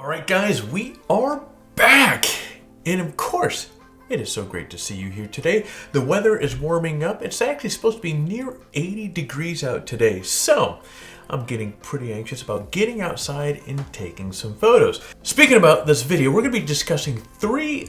All right, guys, we are back. And of course, it is so great to see you here today. The weather is warming up. It's actually supposed to be near 80 degrees out today. So I'm getting pretty anxious about getting outside and taking some photos. Speaking about this video, we're going to be discussing three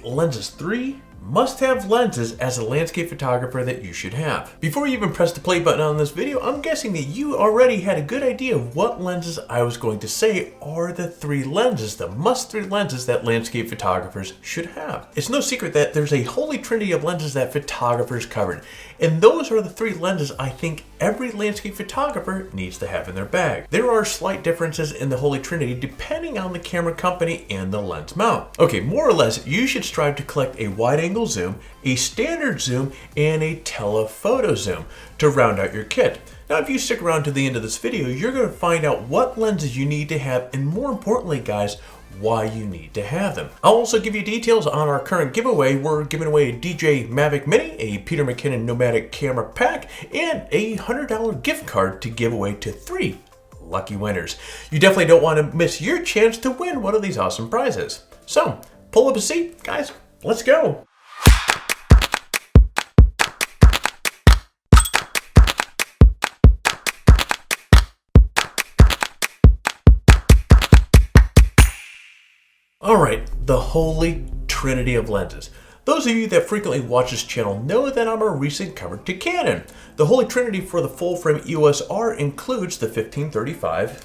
must-have lenses as a landscape photographer that you should have. Before you even press the play button on this video, I'm guessing that you already had a good idea of what lenses I was going to say are the three lenses, the must-three lenses that landscape photographers should have. It's no secret that there's a holy trinity of lenses that photographers covered, and those are the three lenses I think every landscape photographer needs to have in their bag. There are slight differences in the holy trinity depending on the camera company and the lens mount. Okay, more or less, you should strive to collect a wide-angle zoom, a standard zoom, and a telephoto zoom to round out your kit. Now, if you stick around to the end of this video, you're going to find out what lenses you need to have, and more importantly, guys, why you need to have them. I'll also give you details on our current giveaway. We're giving away a DJI Mavic Mini, a Peter McKinnon Nomatic Camera Pack, and a $100 gift card to give away to 3 lucky winners. You definitely don't want to miss your chance to win one of these awesome prizes. So, pull up a seat, guys. Let's go. All right, the holy trinity of lenses. Those of you that frequently watch this channel know that I'm a recent cover to Canon. The holy trinity for the full frame EOS R includes the 1535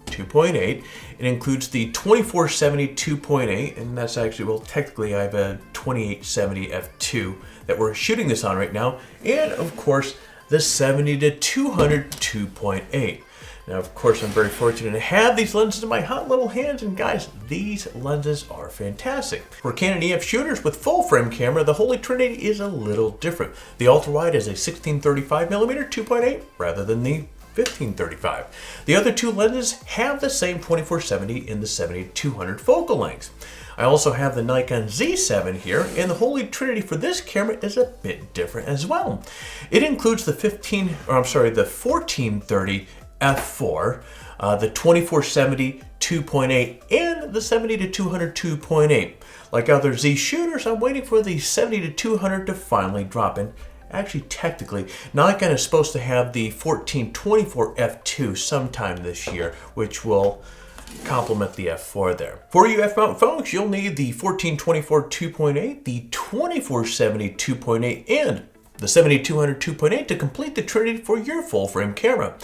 2.8. It includes the 2470 2.8, and that's actually, well, technically I have a 2870 f2 that we're shooting this on right now, and of course the 70 to 200 2.8. Now, of course, I'm very fortunate to have these lenses in my hot little hands, and guys, these lenses are fantastic. For Canon EF shooters with full frame camera, the holy trinity is a little different. The ultra-wide is a 1635mm 2.8 rather than the 1535. The other two lenses have the same 2470 and the 70-200 focal lengths. I also have the Nikon Z7 here, and the holy trinity for this camera is a bit different as well. It includes the 1430 f4, the 2470 2.8, and the 70-200 2.8. Like other Z shooters, I'm waiting for the 70-200 to finally drop in. Actually, technically, Nikon is supposed to have the 1424 f2 sometime this year, which will complement the f4 there. For you f-mount folks, you'll need the 1424 2.8, the 2470 2.8, and the 70-200 2.8 to complete the trinity for your full frame camera.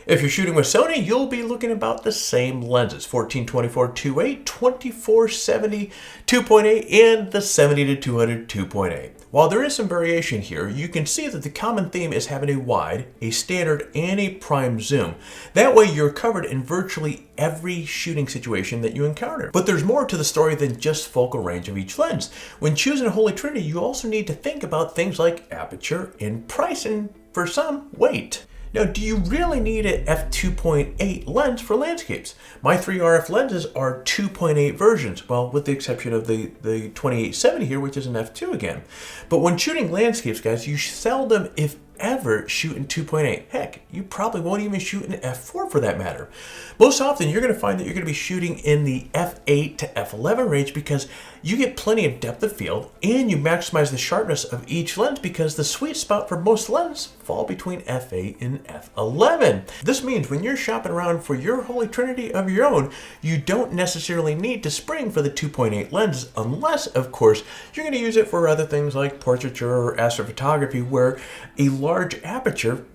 If you're shooting with Sony, you'll be looking about the same lenses, 1424 2.8, 2470 2.8, and the 70-200 2.8. While there is some variation here, you can see that the common theme is having a wide, a standard, and a prime zoom. That way you're covered in virtually every shooting situation that you encounter. But there's more to the story than just focal range of each lens. When choosing a holy trinity, you also need to think about things like aperture and price, and for some, weight. Now, do you really need an f2.8 lens for landscapes? My 3 RF lenses are 2.8 versions, well, with the exception of the 2870 here, which is an f2 again. But when shooting landscapes, guys, you seldom, if ever, shoot in 2.8. Heck, you probably won't even shoot in f4 for that matter. Most often, you're going to find that you're going to be shooting in the f8 to f11 range because you get plenty of depth of field and you maximize the sharpness of each lens because the sweet spot for most lenses fall between f8 and f11. This means when you're shopping around for your holy trinity of your own, you don't necessarily need to spring for the 2.8 lenses unless, of course, you're going to use it for other things like portraiture or astrophotography where a large aperture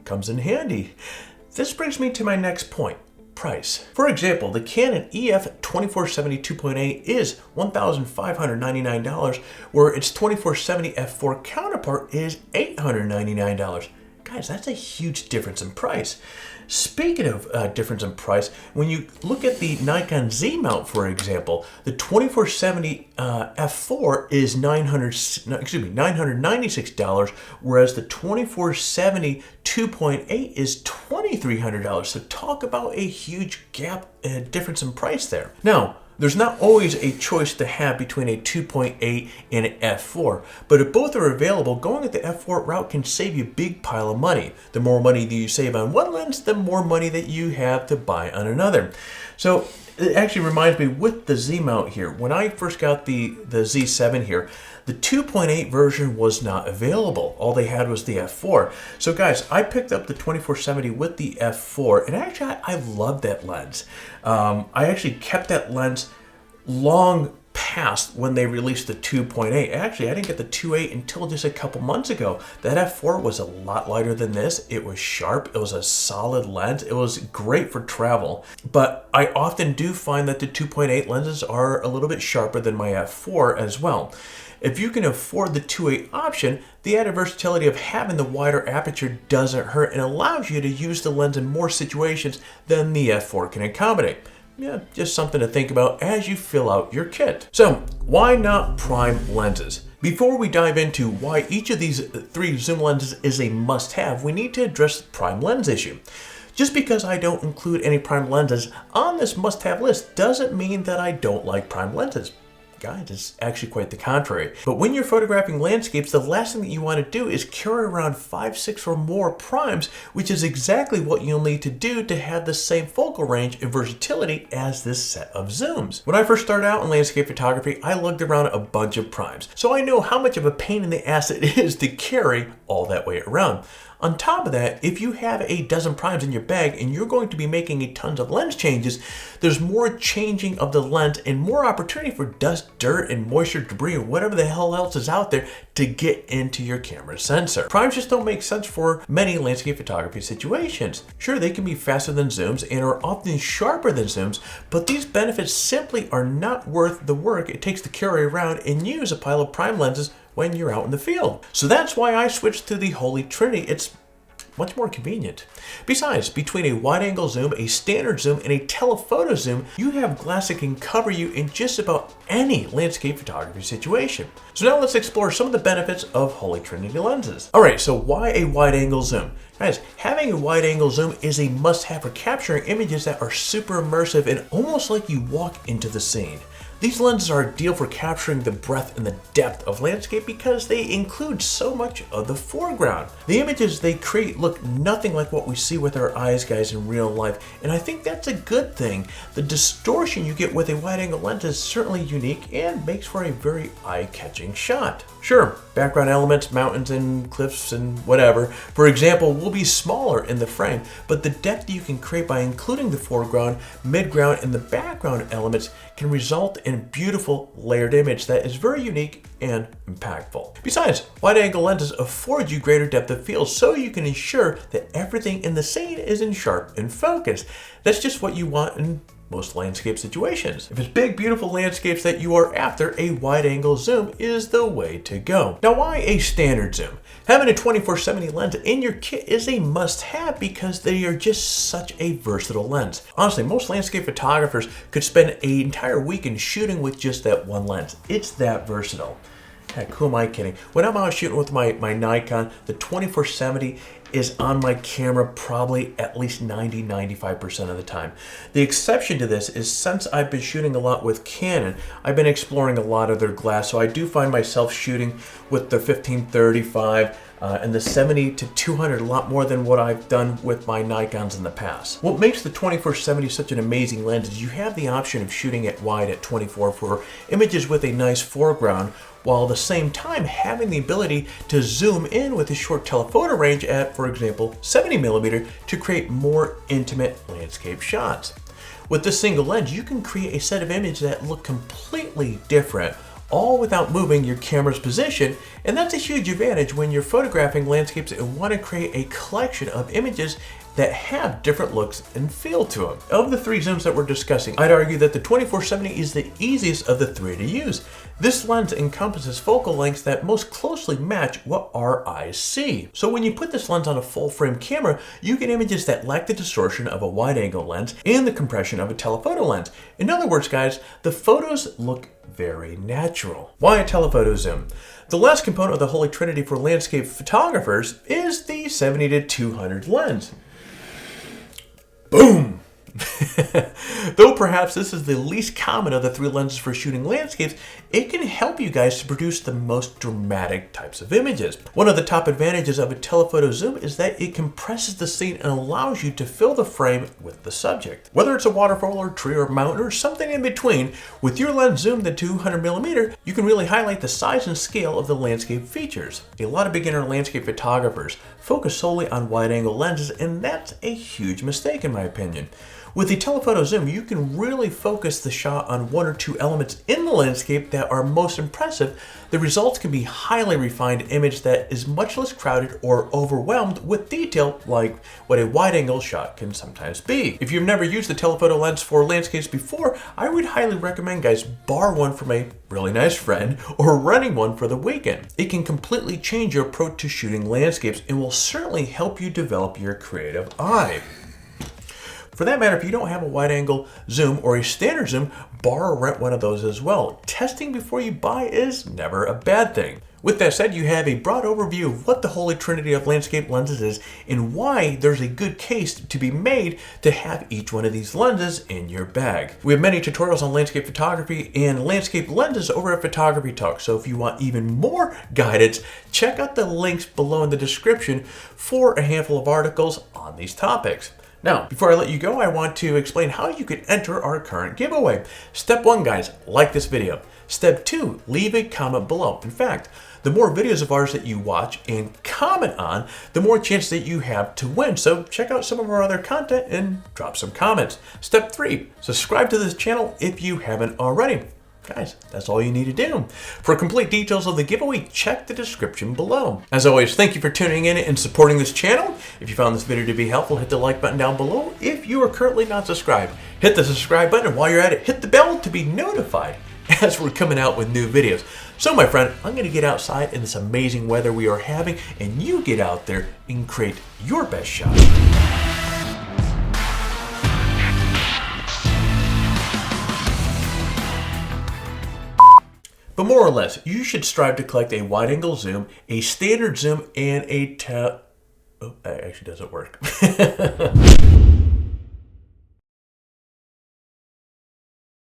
comes in handy. This brings me to my next point. Price. For example, the Canon EF 2470 2.8 is $1,599, where its 2470 f4 counterpart is $899. Guys, that's a huge difference in price. Speaking of difference in price, when you look at the Nikon Z mount, for example, the 2470 f4 is $996, whereas the 2470 2.8 is $2,300. So talk about a huge gap, difference in price there. Now, there's not always a choice to have between a 2.8 and an f4, but if both are available, going with the f4 route can save you a big pile of money. The more money that you save on one lens, the more money that you have to buy on another. So It actually reminds me with the Z mount here. When I first got the Z7 here, the 2.8 version was not available. All they had was the f4. So guys, I picked up the 2470 with the f4, and actually I love that lens. I actually kept that lens long past when they released the 2.8. Actually, I didn't get the 2.8 until just a couple months ago. That f4 was a lot lighter than this. It was sharp. It was a solid lens. It was great for travel. But I often do find that the 2.8 lenses are a little bit sharper than my f4 as well. If you can afford the 2.8 option, the added versatility of having the wider aperture doesn't hurt and allows you to use the lens in more situations than the f4 can accommodate. Yeah, just something to think about as you fill out your kit. So, why not prime lenses? Before we dive into why each of these 3 zoom lenses is a must-have, we need to address the prime lens issue. Just because I don't include any prime lenses on this must-have list doesn't mean that I don't like prime lenses. Guys, it's actually quite the contrary. But when you're photographing landscapes, the last thing that you want to do is carry around 5, 6 or more primes, which is exactly what you'll need to do to have the same focal range and versatility as this set of zooms. When I first started out in landscape photography, I lugged around a bunch of primes, so I know how much of a pain in the ass it is to carry all that weight around. On top of that, if you have a dozen primes in your bag and you're going to be making a tons of lens changes, there's more changing of the lens and more opportunity for dust, dirt, and moisture, debris, or whatever the hell else is out there to get into your camera sensor. Primes just don't make sense for many landscape photography situations. Sure, they can be faster than zooms and are often sharper than zooms, but these benefits simply are not worth the work it takes to carry around and use a pile of prime lenses when you're out in the field. So that's why I switched to the Holy Trinity. It's much more convenient. Besides, between a wide-angle zoom, a standard zoom, and a telephoto zoom, you have glass that can cover you in just about any landscape photography situation. So now let's explore some of the benefits of Holy Trinity lenses. Alright, so why a wide-angle zoom? Guys, having a wide-angle zoom is a must-have for capturing images that are super immersive and almost like you walk into the scene. These lenses are ideal for capturing the breadth and the depth of landscape because they include so much of the foreground. The images they create look nothing like what we see with our eyes, guys, in real life, and I think that's a good thing. The distortion you get with a wide-angle lens is certainly unique and makes for a very eye-catching shot. Sure, background elements, mountains and cliffs and whatever, for example, will be smaller in the frame, but the depth you can create by including the foreground, midground, and the background elements can result in a beautiful layered image that is very unique and impactful. Besides, wide-angle lenses afford you greater depth of field so you can ensure that everything in the scene is in sharp and focused. That's just what you want in most landscape situations. If it's big, beautiful landscapes that you are after, a wide-angle zoom is the way to go. Now, why a standard zoom? Having a 24-70 lens in your kit is a must-have because they are just such a versatile lens. Honestly, most landscape photographers could spend an entire weekend shooting with just that one lens. It's that versatile. Heck, who am I kidding? When I'm out shooting with my Nikon, the 24-70 is on my camera probably at least 90-95% of the time. The exception to this is since I've been shooting a lot with Canon, I've been exploring a lot of their glass, so I do find myself shooting with the 15-35 and the 70-200 a lot more than what I've done with my Nikons in the past. What makes the 24-70 such an amazing lens is you have the option of shooting it wide at 24 for images with a nice foreground, while at the same time having the ability to zoom in with a short telephoto range at, for example, 70mm to create more intimate landscape shots. With this single lens, you can create a set of images that look completely different, all without moving your camera's position, and that's a huge advantage when you're photographing landscapes and want to create a collection of images that have different looks and feel to them. Of the 3 zooms that we're discussing, I'd argue that the 24-70 is the easiest of the 3 to use. This lens encompasses focal lengths that most closely match what our eyes see. So when you put this lens on a full frame camera, you get images that lack the distortion of a wide-angle lens and the compression of a telephoto lens. In other words, guys, the photos look very natural. Why a telephoto zoom? The last component of the Holy Trinity for landscape photographers is the 70-200 lens. Boom! Though perhaps this is the least common of the three lenses for shooting landscapes, it can help you guys to produce the most dramatic types of images. One of the top advantages of a telephoto zoom is that it compresses the scene and allows you to fill the frame with the subject. Whether it's a waterfall or tree or mountain or something in between, with your lens zoomed to 200mm, you can really highlight the size and scale of the landscape features. A lot of beginner landscape photographers focus solely on wide-angle lenses, and that's a huge mistake in my opinion. With the telephoto zoom, you can really focus the shot on one or two elements in the landscape that are most impressive. The results can be highly refined image that is much less crowded or overwhelmed with detail like what a wide-angle shot can sometimes be. If you've never used the telephoto lens for landscapes before, I would highly recommend guys borrow one from a really nice friend or renting one for the weekend. It can completely change your approach to shooting landscapes and will certainly help you develop your creative eye. For that matter, if you don't have a wide-angle zoom or a standard zoom, borrow or rent one of those as well. Testing before you buy is never a bad thing. With that said, you have a broad overview of what the Holy Trinity of landscape lenses is and why there's a good case to be made to have each one of these lenses in your bag. We have many tutorials on landscape photography and landscape lenses over at Photography Talk, so if you want even more guidance, check out the links below in the description for a handful of articles on these topics. Now, before I let you go, I want to explain how you can enter our current giveaway. Step 1, guys, like this video. Step 2, leave a comment below. In fact, the more videos of ours that you watch and comment on, the more chance that you have to win. So check out some of our other content and drop some comments. Step 3, subscribe to this channel if you haven't already. Guys, that's all you need to do. For complete details of the giveaway, check the description below. As always, thank you for tuning in and supporting this channel. If you found this video to be helpful, hit the like button down below. If you are currently not subscribed, hit the subscribe button, and while you're at it, hit the bell to be notified as we're coming out with new videos. So my friend, I'm gonna get outside in this amazing weather we are having, and you get out there and create your best shot. But more or less, you should strive to collect a wide-angle zoom, a standard zoom, and a oh, that actually doesn't work.